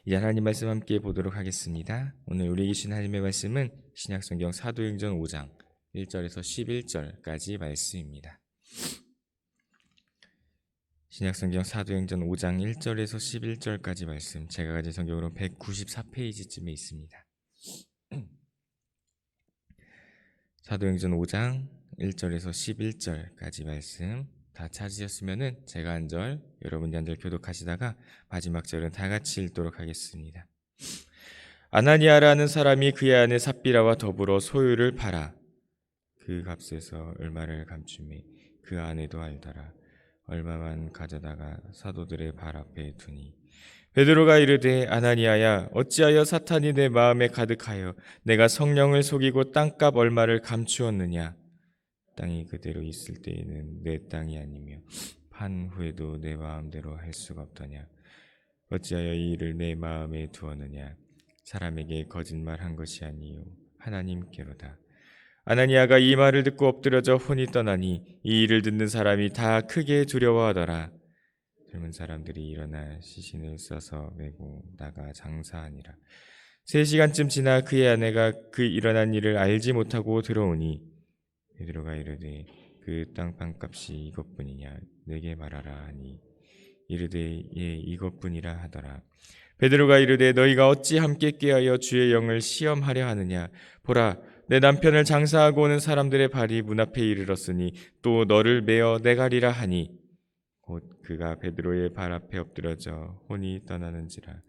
이제 하나님 말씀 함께 보도록 하겠습니다. 오늘 우리에게 주신 하나님의 말씀은 신약성경 사도행전 5장 1절에서 11절까지 말씀입니다. 신약성경 사도행전 5장 1절에서 11절까지 말씀, 제가 가진 성경으로 194페이지쯤에 있습니다. 사도행전 5장 1절에서 11절까지 말씀 다 찾으셨으면은 제가 한 절, 여러분이 한 절 교독하시다가 마지막 절은 다 같이 읽도록 하겠습니다. 아나니아라는 사람이 그의 아내 삽비라와 더불어 소유를 팔아 그 값에서 얼마를 감추매 그 아내도 알더라. 얼마만 가져다가 사도들의 발 앞에 두니 베드로가 이르되 아나니아야 어찌하여 사탄이 내 마음에 가득하여 내가 성령을 속이고 땅값 얼마를 감추었느냐. 땅이 그대로 있을 때에는 내 땅이 아니며 판 후에도 내 마음대로 할 수가 없더냐. 어찌하여 이 일을 내 마음에 두었느냐. 사람에게 거짓말한 것이 아니요 하나님께로다. 아나니아가 이 말을 듣고 엎드려져 혼이 떠나니 이 일을 듣는 사람이 다 크게 두려워하더라. 젊은 사람들이 일어나 시신을 싸서 메고 나가 장사하니라. 3시간쯤 지나 그의 아내가 그 일어난 일을 알지 못하고 들어오니 베드로가 이르되 그 땅 판값이 이것뿐이냐 내게 말하라 하니 이르되 예 이것뿐이라 하더라. 베드로가 이르되 너희가 어찌 함께 꾀하여 주의 영을 시험하려 하느냐. 보라 내 남편을 장사하고 오는 사람들의 발이 문 앞에 이르렀으니 또 너를 메어 내가리라 하니 곧 그가 베드로의 발 앞에 엎드려져 혼이 떠나는지라.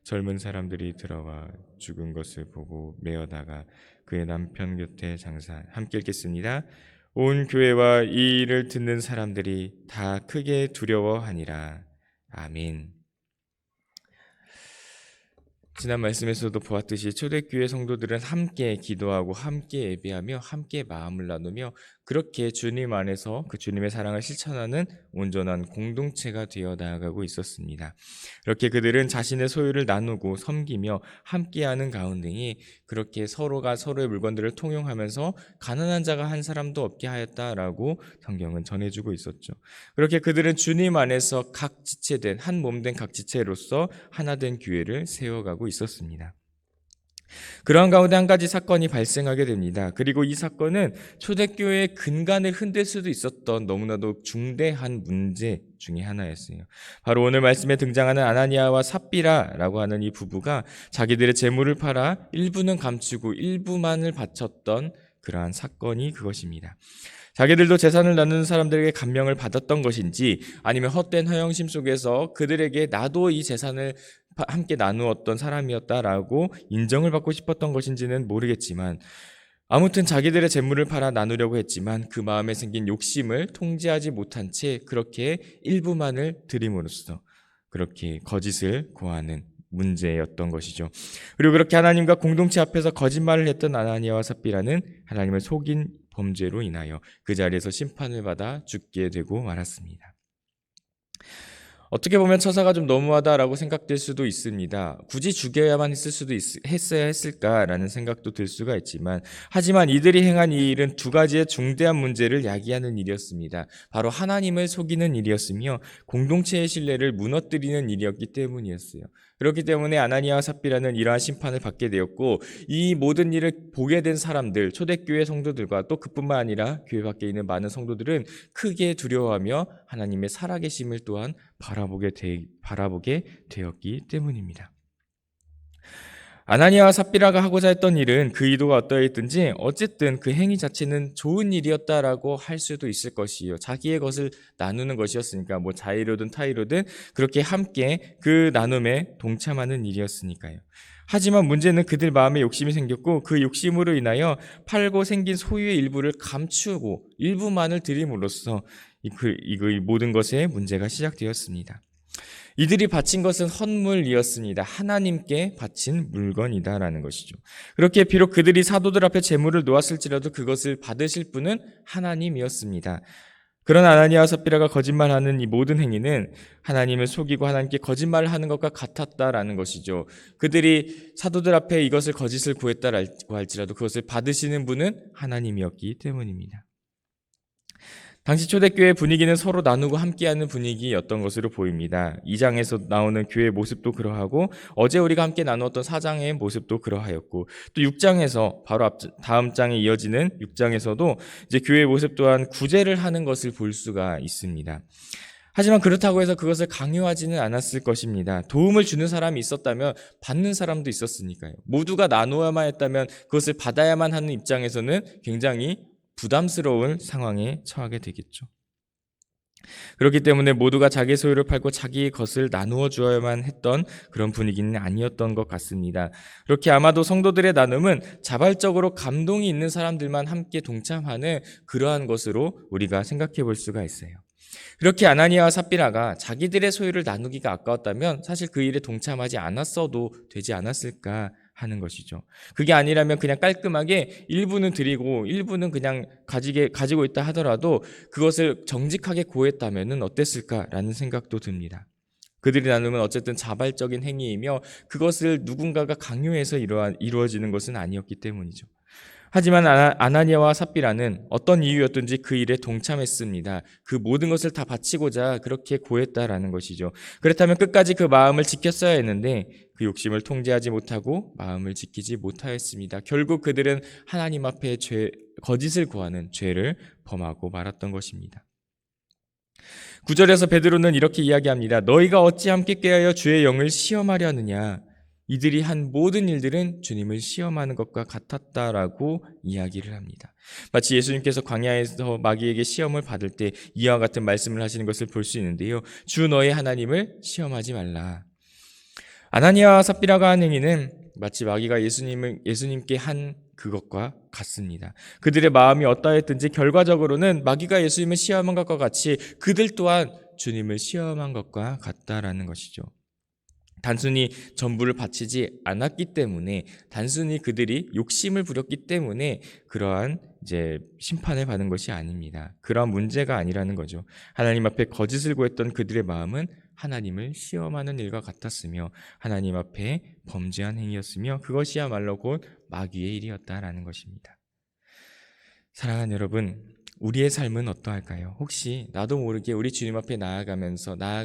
젊은 사람들이 들어와 죽은 것을 보고 메어다가 그의 남편 곁에 장사. 함께 읽겠습니다. 온 교회와 이 일을 듣는 사람들이 다 크게 두려워하니라. 아멘. 지난 말씀에서도 보았듯이 초대교회 성도들은 함께 기도하고 함께 예배하며 함께 마음을 나누며 그렇게 주님 안에서 그 주님의 사랑을 실천하는 온전한 공동체가 되어 나아가고 있었습니다. 이렇게 그들은 자신의 소유를 나누고 섬기며 함께하는 가운데에 그렇게 서로가 서로의 물건들을 통용하면서 가난한 자가 한 사람도 없게 하였다라고 성경은 전해주고 있었죠. 그렇게 그들은 주님 안에서 각 지체된 한 몸된 각 지체로서 하나된 교회를 세워가고 있었습니다. 그러한 가운데 한 가지 사건이 발생하게 됩니다. 그리고 이 사건은 초대교회의 근간을 흔들 수도 있었던 너무나도 중대한 문제 중에 하나였어요. 바로 오늘 말씀에 등장하는 아나니아와 삽비라라고 하는 이 부부가 자기들의 재물을 팔아 일부는 감추고 일부만을 바쳤던 그러한 사건이 그것입니다. 자기들도 재산을 나누는 사람들에게 감명을 받았던 것인지 아니면 헛된 허영심 속에서 그들에게 나도 이 재산을 함께 나누었던 사람이었다라고 인정을 받고 싶었던 것인지는 모르겠지만 아무튼 자기들의 재물을 팔아 나누려고 했지만 그 마음에 생긴 욕심을 통제하지 못한 채 그렇게 일부만을 드림으로써 그렇게 거짓을 고하는 문제였던 것이죠. 그리고 그렇게 하나님과 공동체 앞에서 거짓말을 했던 아나니아와 삽비라는 하나님을 속인 범죄로 인하여 그 자리에서 심판을 받아 죽게 되고 말았습니다. 어떻게 보면 처사가 좀 너무하다라고 생각될 수도 있습니다. 굳이 죽여야만 했어야 했을까라는 생각도 들 수가 있지만 하지만 이들이 행한 이 일은 두 가지의 중대한 문제를 야기하는 일이었습니다. 바로 하나님을 속이는 일이었으며 공동체의 신뢰를 무너뜨리는 일이었기 때문이었어요. 그렇기 때문에 아나니아와 삽비라는 이러한 심판을 받게 되었고 이 모든 일을 보게 된 사람들, 초대교회 성도들과 또 그뿐만 아니라 교회 밖에 있는 많은 성도들은 크게 두려워하며 하나님의 살아계심을 또한 바라보게 되었기 때문입니다. 아나니아와 삽비라가 하고자 했던 일은 그 의도가 어떠했든지 어쨌든 그 행위 자체는 좋은 일이었다라고 할 수도 있을 것이요. 자기의 것을 나누는 것이었으니까 뭐 자의로든 타의로든 그렇게 함께 그 나눔에 동참하는 일이었으니까요. 하지만 문제는 그들 마음에 욕심이 생겼고 그 욕심으로 인하여 팔고 생긴 소유의 일부를 감추고 일부만을 드림으로써 이 모든 것에 문제가 시작되었습니다. 이들이 바친 것은 헛물이었습니다. 하나님께 바친 물건이다라는 것이죠. 그렇게 비록 그들이 사도들 앞에 재물을 놓았을지라도 그것을 받으실 분은 하나님이었습니다. 그런 아나니아와 삽비라가 거짓말하는 이 모든 행위는 하나님을 속이고 하나님께 거짓말을 하는 것과 같았다라는 것이죠. 그들이 사도들 앞에 이것을 거짓을 구했다고 할지라도 그것을 받으시는 분은 하나님이었기 때문입니다. 당시 초대교회 분위기는 서로 나누고 함께하는 분위기였던 것으로 보입니다. 2장에서 나오는 교회의 모습도 그러하고 어제 우리가 함께 나누었던 4장의 모습도 그러하였고 또 6장에서 바로 다음 장에 이어지는 6장에서도 이제 교회의 모습 또한 구제를 하는 것을 볼 수가 있습니다. 하지만 그렇다고 해서 그것을 강요하지는 않았을 것입니다. 도움을 주는 사람이 있었다면 받는 사람도 있었으니까요. 모두가 나누어야만 했다면 그것을 받아야만 하는 입장에서는 굉장히 부담스러운 상황에 처하게 되겠죠. 그렇기 때문에 모두가 자기 소유를 팔고 자기 것을 나누어 주어야만 했던 그런 분위기는 아니었던 것 같습니다. 그렇게 아마도 성도들의 나눔은 자발적으로 감동이 있는 사람들만 함께 동참하는 그러한 것으로 우리가 생각해 볼 수가 있어요. 그렇게 아나니아와 삽비라가 자기들의 소유를 나누기가 아까웠다면 사실 그 일에 동참하지 않았어도 되지 않았을까 하는 것이죠. 그게 아니라면 그냥 깔끔하게 일부는 드리고 일부는 그냥 가지고 있다 하더라도 그것을 정직하게 고했다면 어땠을까라는 생각도 듭니다. 그들이 나누면 어쨌든 자발적인 행위이며 그것을 누군가가 강요해서 이루어지는 것은 아니었기 때문이죠. 하지만 아나니아와 삽비라는 어떤 이유였든지 그 일에 동참했습니다. 그 모든 것을 다 바치고자 그렇게 고했다라는 것이죠. 그렇다면 끝까지 그 마음을 지켰어야 했는데 그 욕심을 통제하지 못하고 마음을 지키지 못하였습니다. 결국 그들은 하나님 앞에 거짓을 구하는 죄를 범하고 말았던 것입니다. 9절에서 베드로는 이렇게 이야기합니다. 너희가 어찌 함께 꾀하여 주의 영을 시험하려 하느냐. 이들이 한 모든 일들은 주님을 시험하는 것과 같았다라고 이야기를 합니다. 마치 예수님께서 광야에서 마귀에게 시험을 받을 때 이와 같은 말씀을 하시는 것을 볼 수 있는데요. 주 너의 하나님을 시험하지 말라. 아나니아와 삽비라가 한 행위는 마치 마귀가 예수님께 한 그것과 같습니다. 그들의 마음이 어떠했든지 결과적으로는 마귀가 예수님을 시험한 것과 같이 그들 또한 주님을 시험한 것과 같다라는 것이죠. 단순히 전부를 바치지 않았기 때문에, 단순히 그들이 욕심을 부렸기 때문에 그러한 이제 심판을 받은 것이 아닙니다. 그러한 문제가 아니라는 거죠. 하나님 앞에 거짓을 구했던 그들의 마음은 하나님을 시험하는 일과 같았으며 하나님 앞에 범죄한 행위였으며 그것이야말로 곧 마귀의 일이었다라는 것입니다. 사랑하는 여러분, 우리의 삶은 어떠할까요? 혹시 나도 모르게 우리 주님 앞에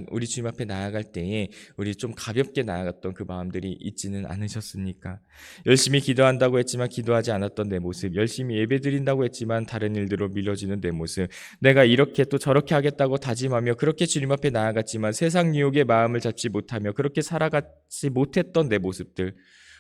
우리 주님 앞에 나아갈 때에 우리 좀 가볍게 나아갔던 그 마음들이 있지는 않으셨습니까? 열심히 기도한다고 했지만 기도하지 않았던 내 모습, 열심히 예배드린다고 했지만 다른 일들로 밀려지는 내 모습, 내가 이렇게 또 저렇게 하겠다고 다짐하며 그렇게 주님 앞에 나아갔지만 세상 유혹에 마음을 잡지 못하며 그렇게 살아가지 못했던 내 모습들,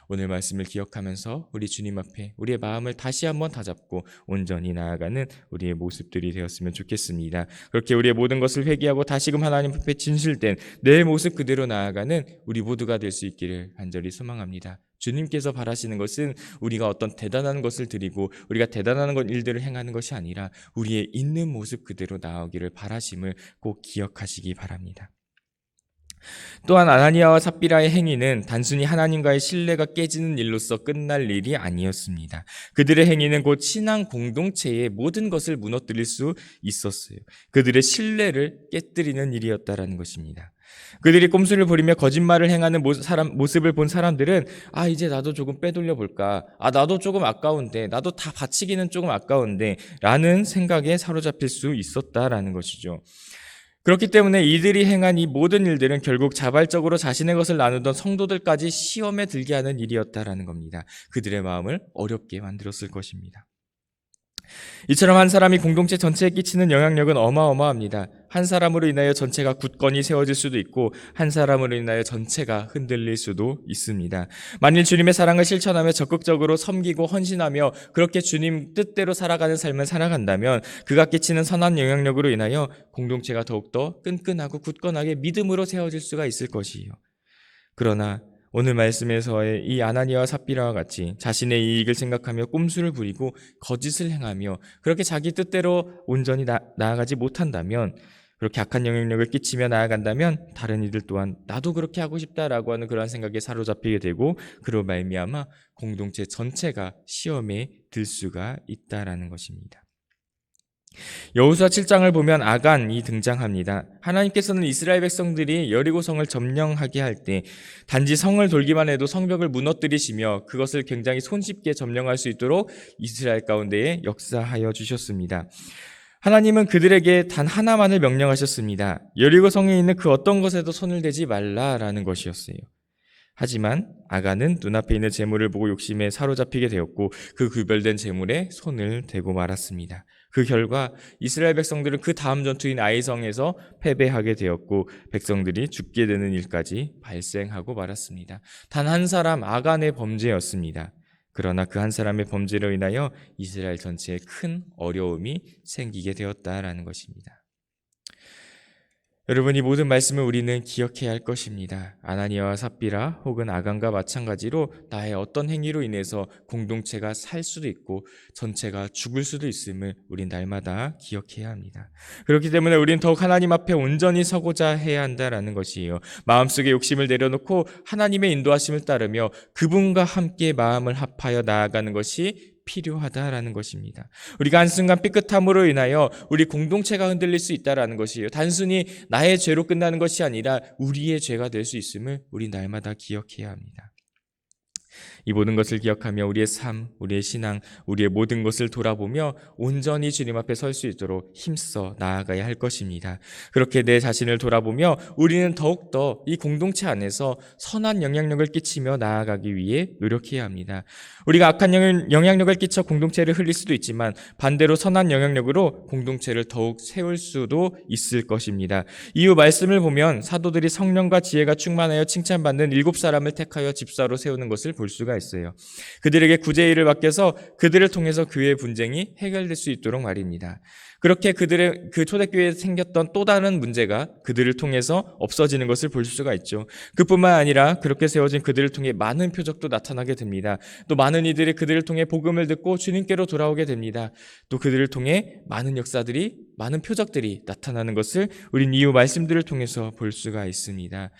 오늘 말씀을 기억하면서 우리 주님 앞에 우리의 마음을 다시 한번 다잡고 온전히 나아가는 우리의 모습들이 되었으면 좋겠습니다. 그렇게 우리의 모든 것을 회개하고 다시금 하나님 앞에 진실된 내 모습 그대로 나아가는 우리 모두가 될 수 있기를 간절히 소망합니다. 주님께서 바라시는 것은 우리가 어떤 대단한 것을 드리고 우리가 대단한 일들을 행하는 것이 아니라 우리의 있는 모습 그대로 나아오기를 바라심을 꼭 기억하시기 바랍니다. 또한 아나니아와 삽비라의 행위는 단순히 하나님과의 신뢰가 깨지는 일로서 끝날 일이 아니었습니다. 그들의 행위는 곧 신앙 공동체의 모든 것을 무너뜨릴 수 있었어요. 그들의 신뢰를 깨뜨리는 일이었다라는 것입니다. 그들이 꼼수를 부리며 거짓말을 행하는 모습을 본 사람들은 이제 나도 조금 빼돌려 볼까, 나도 조금 아까운데, 나도 다 바치기는 조금 아까운데 라는 생각에 사로잡힐 수 있었다라는 것이죠. 그렇기 때문에 이들이 행한 이 모든 일들은 결국 자발적으로 자신의 것을 나누던 성도들까지 시험에 들게 하는 일이었다라는 겁니다. 그들의 마음을 어렵게 만들었을 것입니다. 이처럼 한 사람이 공동체 전체에 끼치는 영향력은 어마어마합니다. 한 사람으로 인하여 전체가 굳건히 세워질 수도 있고 한 사람으로 인하여 전체가 흔들릴 수도 있습니다. 만일 주님의 사랑을 실천하며 적극적으로 섬기고 헌신하며 그렇게 주님 뜻대로 살아가는 삶을 살아간다면 그가 끼치는 선한 영향력으로 인하여 공동체가 더욱더 끈끈하고 굳건하게 믿음으로 세워질 수가 있을 것이에요. 그러나 오늘 말씀에서의 이 아나니아와 삽비라와 같이 자신의 이익을 생각하며 꼼수를 부리고 거짓을 행하며 그렇게 자기 뜻대로 온전히 나아가지 못한다면, 그렇게 악한 영향력을 끼치며 나아간다면 다른 이들 또한 나도 그렇게 하고 싶다라고 하는 그러한 생각에 사로잡히게 되고 그로 말미암아 공동체 전체가 시험에 들 수가 있다라는 것입니다. 여호수아 7장을 보면 아간이 등장합니다. 하나님께서는 이스라엘 백성들이 여리고성을 점령하게 할 때 단지 성을 돌기만 해도 성벽을 무너뜨리시며 그것을 굉장히 손쉽게 점령할 수 있도록 이스라엘 가운데에 역사하여 주셨습니다. 하나님은 그들에게 단 하나만을 명령하셨습니다. 여리고 성에 있는 그 어떤 것에도 손을 대지 말라라는 것이었어요. 하지만 아간은 눈앞에 있는 재물을 보고 욕심에 사로잡히게 되었고 그 구별된 재물에 손을 대고 말았습니다. 그 결과 이스라엘 백성들은 그 다음 전투인 아이성에서 패배하게 되었고 백성들이 죽게 되는 일까지 발생하고 말았습니다. 단 한 사람 아간의 범죄였습니다. 그러나 그 한 사람의 범죄로 인하여 이스라엘 전체에 큰 어려움이 생기게 되었다라는 것입니다. 여러분, 이 모든 말씀을 우리는 기억해야 할 것입니다. 아나니아와 삽비라 혹은 아간과 마찬가지로 나의 어떤 행위로 인해서 공동체가 살 수도 있고 전체가 죽을 수도 있음을 우린 날마다 기억해야 합니다. 그렇기 때문에 우린 더욱 하나님 앞에 온전히 서고자 해야 한다라는 것이에요. 마음속에 욕심을 내려놓고 하나님의 인도하심을 따르며 그분과 함께 마음을 합하여 나아가는 것이 필요하다라는 것입니다. 우리가 한순간 삐끗함으로 인하여 우리 공동체가 흔들릴 수 있다라는 것이에요. 단순히 나의 죄로 끝나는 것이 아니라 우리의 죄가 될 수 있음을 우리 날마다 기억해야 합니다. 이 모든 것을 기억하며 우리의 삶, 우리의 신앙, 우리의 모든 것을 돌아보며 온전히 주님 앞에 설 수 있도록 힘써 나아가야 할 것입니다. 그렇게 내 자신을 돌아보며 우리는 더욱더 이 공동체 안에서 선한 영향력을 끼치며 나아가기 위해 노력해야 합니다. 우리가 악한 영향력을 끼쳐 공동체를 흘릴 수도 있지만 반대로 선한 영향력으로 공동체를 더욱 세울 수도 있을 것입니다. 이후 말씀을 보면 사도들이 성령과 지혜가 충만하여 칭찬받는 7사람을 택하여 집사로 세우는 것을 볼 수가 있어요. 그들에게 구제일을 맡겨서 그들을 통해서 교회의 분쟁이 해결될 수 있도록 말입니다. 그렇게 그들의 그 초대교회에 생겼던 또 다른 문제가 그들을 통해서 없어지는 것을 볼 수가 있죠. 그뿐만 아니라 그렇게 세워진 그들을 통해 많은 표적도 나타나게 됩니다. 또 많은 이들이 그들을 통해 복음을 듣고 주님께로 돌아오게 됩니다. 또 그들을 통해 많은 역사들이, 많은 표적들이 나타나는 것을 우린 이후 말씀들을 통해서 볼 수가 있습니다.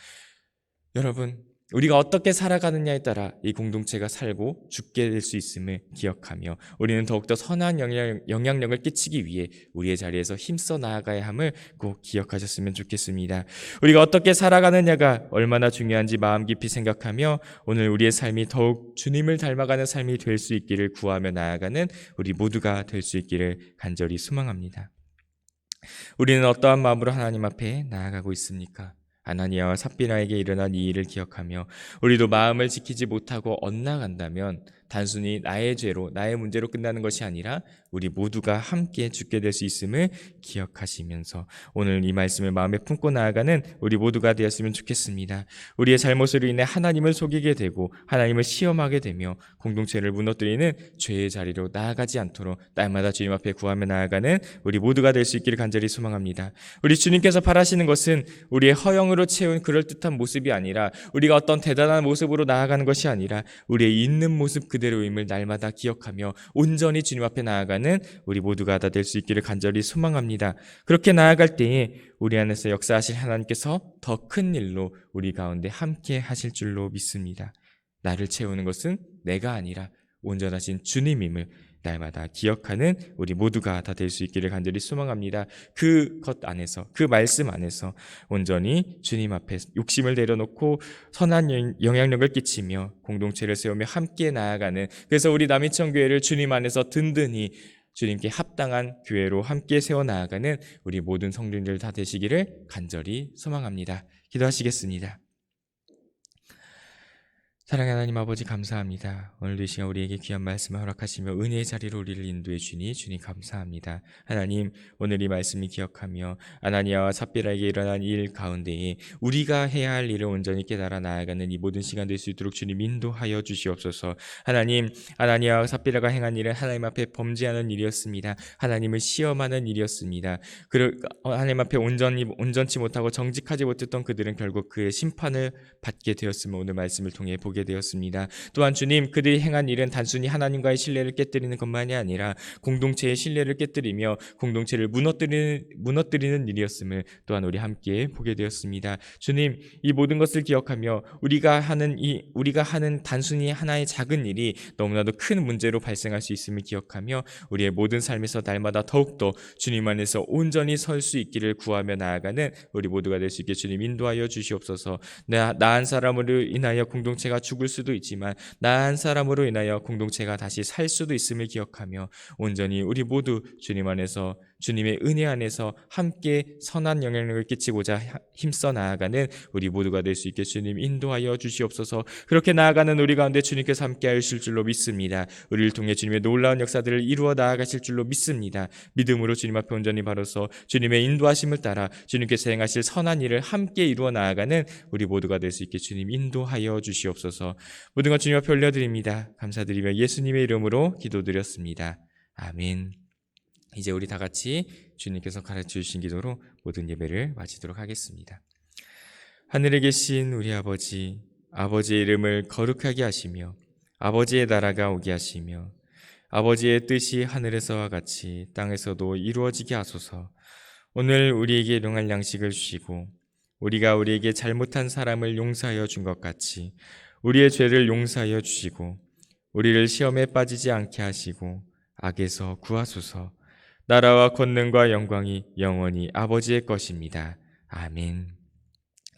여러분, 우리가 어떻게 살아가느냐에 따라 이 공동체가 살고 죽게 될 수 있음을 기억하며 우리는 더욱더 선한 영향력을 끼치기 위해 우리의 자리에서 힘써 나아가야 함을 꼭 기억하셨으면 좋겠습니다. 우리가 어떻게 살아가느냐가 얼마나 중요한지 마음 깊이 생각하며 오늘 우리의 삶이 더욱 주님을 닮아가는 삶이 될 수 있기를 구하며 나아가는 우리 모두가 될 수 있기를 간절히 소망합니다. 우리는 어떠한 마음으로 하나님 앞에 나아가고 있습니까? 아나니아와 삽비라에게 일어난 이 일을 기억하며 우리도 마음을 지키지 못하고 엇나간다면 단순히 나의 죄로, 나의 문제로 끝나는 것이 아니라 우리 모두가 함께 죽게 될 수 있음을 기억하시면서 오늘 이 말씀을 마음에 품고 나아가는 우리 모두가 되었으면 좋겠습니다. 우리의 잘못으로 인해 하나님을 속이게 되고 하나님을 시험하게 되며 공동체를 무너뜨리는 죄의 자리로 나아가지 않도록 날마다 주님 앞에 구하며 나아가는 우리 모두가 될 수 있기를 간절히 소망합니다. 우리 주님께서 바라시는 것은 우리의 허영으로 채운 그럴듯한 모습이 아니라 우리가 어떤 대단한 모습으로 나아가는 것이 아니라 우리의 있는 모습 그대로임을 날마다 기억하며 온전히 주님 앞에 나아가는 우리 모두가 다 될 수 있기를 간절히 소망합니다. 그렇게 나아갈 때에 우리 안에서 역사하실 하나님께서 더 큰 일로 우리 가운데 함께 하실 줄로 믿습니다. 나를 채우는 것은 내가 아니라 온전하신 주님임을 날마다 기억하는 우리 모두가 다 될 수 있기를 간절히 소망합니다. 그것 안에서, 그 말씀 안에서 온전히 주님 앞에 욕심을 내려놓고 선한 영향력을 끼치며 공동체를 세우며 함께 나아가는, 그래서 우리 남이천 교회를 주님 안에서 든든히 주님께 합당한 교회로 함께 세워나가는 우리 모든 성도님들 다 되시기를 간절히 소망합니다. 기도하시겠습니다. 사랑하는 하나님 아버지 감사합니다. 오늘도 이 시간 우리에게 귀한 말씀을 허락하시며 은혜의 자리로 우리를 인도해 주니 주님 감사합니다. 하나님, 오늘 이 말씀을 기억하며 아나니아와 삽비라에게 일어난 일 가운데에 우리가 해야 할 일을 온전히 깨달아 나아가는 이 모든 시간 될 수 있도록 주님 인도하여 주시옵소서. 하나님, 아나니아와 삽비라가 행한 일은 하나님 앞에 범죄하는 일이었습니다. 하나님을 시험하는 일이었습니다. 하나님 앞에 온전치 못하고 정직하지 못했던 그들은 결국 그의 심판을 받게 되었음을 오늘 말씀을 통해 보게 되었습니다. 또한 주님, 그들이 행한 일은 단순히 하나님과의 신뢰를 깨뜨리는 것만이 아니라 공동체의 신뢰를 깨뜨리며 공동체를 무너뜨리는 일이었음을 또한 우리 함께 보게 되었습니다. 주님, 이 모든 것을 기억하며 우리가 하는 단순히 하나의 작은 일이 너무나도 큰 문제로 발생할 수 있음을 기억하며 우리의 모든 삶에서 날마다 더욱더 주님 안에서 온전히 설 수 있기를 구하며 나아가는 우리 모두가 될 수 있게 주님 인도하여 주시옵소서. 나 한 사람으로 인하여 공동체가 죽을 수도 있지만 나 한 사람으로 인하여 공동체가 다시 살 수도 있음을 기억하며 온전히 우리 모두 주님 안에서 주님의 은혜 안에서 함께 선한 영향력을 끼치고자 힘써 나아가는 우리 모두가 될 수 있게 주님 인도하여 주시옵소서. 그렇게 나아가는 우리 가운데 주님께서 함께 하실 줄로 믿습니다. 우리를 통해 주님의 놀라운 역사들을 이루어 나아가실 줄로 믿습니다. 믿음으로 주님 앞에 온전히 바로서 주님의 인도하심을 따라 주님께서 행하실 선한 일을 함께 이루어 나아가는 우리 모두가 될 수 있게 주님 인도하여 주시옵소서. 모든 것 주님 앞에 올려드립니다. 감사드리며 예수님의 이름으로 기도드렸습니다. 아멘. 이제 우리 다 같이 주님께서 가르쳐 주신 기도로 모든 예배를 마치도록 하겠습니다. 하늘에 계신 우리 아버지, 아버지의 이름을 거룩하게 하시며 아버지의 나라가 오게 하시며 아버지의 뜻이 하늘에서와 같이 땅에서도 이루어지게 하소서. 오늘 우리에게 일용할 양식을 주시고 우리가 우리에게 잘못한 사람을 용서하여 준 것 같이 우리의 죄를 용서하여 주시고 우리를 시험에 빠지지 않게 하시고 악에서 구하소서. 나라와 권능과 영광이 영원히 아버지의 것입니다. 아멘.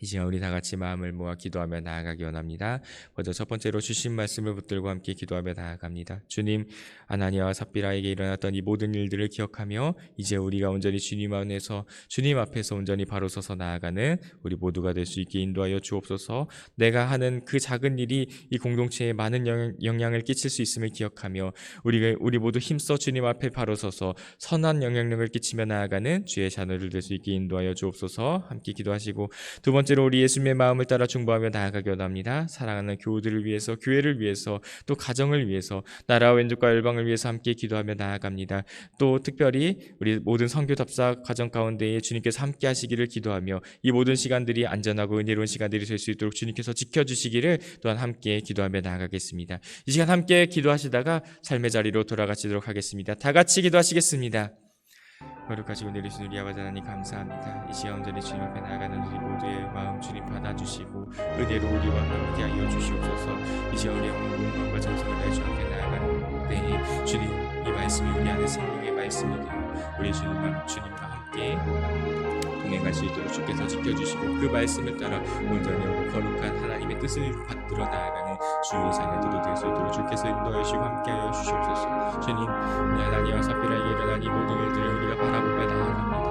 이 시간 우리 다 같이 마음을 모아 기도하며 나아가기 원합니다. 먼저 첫 번째로 주신 말씀을 붙들고 함께 기도하며 나아갑니다. 주님, 아나니아와 삽비라에게 일어났던 이 모든 일들을 기억하며 이제 우리가 온전히 주님 안에서 주님 앞에서 온전히 바로 서서 나아가는 우리 모두가 될 수 있게 인도하여 주옵소서. 내가 하는 그 작은 일이 이 공동체에 많은 영향을 끼칠 수 있음을 기억하며 우리 모두 힘써 주님 앞에 바로 서서 선한 영향력을 끼치며 나아가는 주의 자녀들 될 수 있게 인도하여 주옵소서. 함께 기도하시고 두 번째로 우리 예수님의 마음을 따라 중보하며 나아가기 원합니다. 사랑하는 교우들을 위해서, 교회를 위해서, 또 가정을 위해서, 나라와 왼족과 열방을 위해서 함께 기도하며 나아갑니다. 또 특별히 우리 모든 선교 답사 과정 가운데에 주님께서 함께 하시기를 기도하며 이 모든 시간들이 안전하고 은혜로운 시간들이 될 수 있도록 주님께서 지켜주시기를 또한 함께 기도하며 나아가겠습니다. 이 시간 함께 기도하시다가 삶의 자리로 돌아가시도록 하겠습니다. 다 같이 기도하시겠습니다. 거룩하시고 내리신 우리 아버지 하나님 감사합니다. 이 시간 온전히 주님 앞에 나아가는 우리 모두의 마음 주님 받아주시고 은혜로 우리와 함께하여 주시옵소서. 이 시간 우리의 온 마음과 정성을 다해 주 앞에 나아가는 때에 주님 이 말씀이 우리 안에 생명의 말씀이 되어 우리 주님과 함께 동행할 수 있도록 주께서 지켜주시고 그 말씀을 따라 온전히 거룩한 하나님의 뜻을 받들어 나아가는 주의 자녀들이 될 수 있도록 주께서 인도하여 주시고 함께하여 주시옵소서. 주님, 우리 하나님과 삽비라에게 일어난 이 모든 일들을 우리가 바라보며 나아갑니다.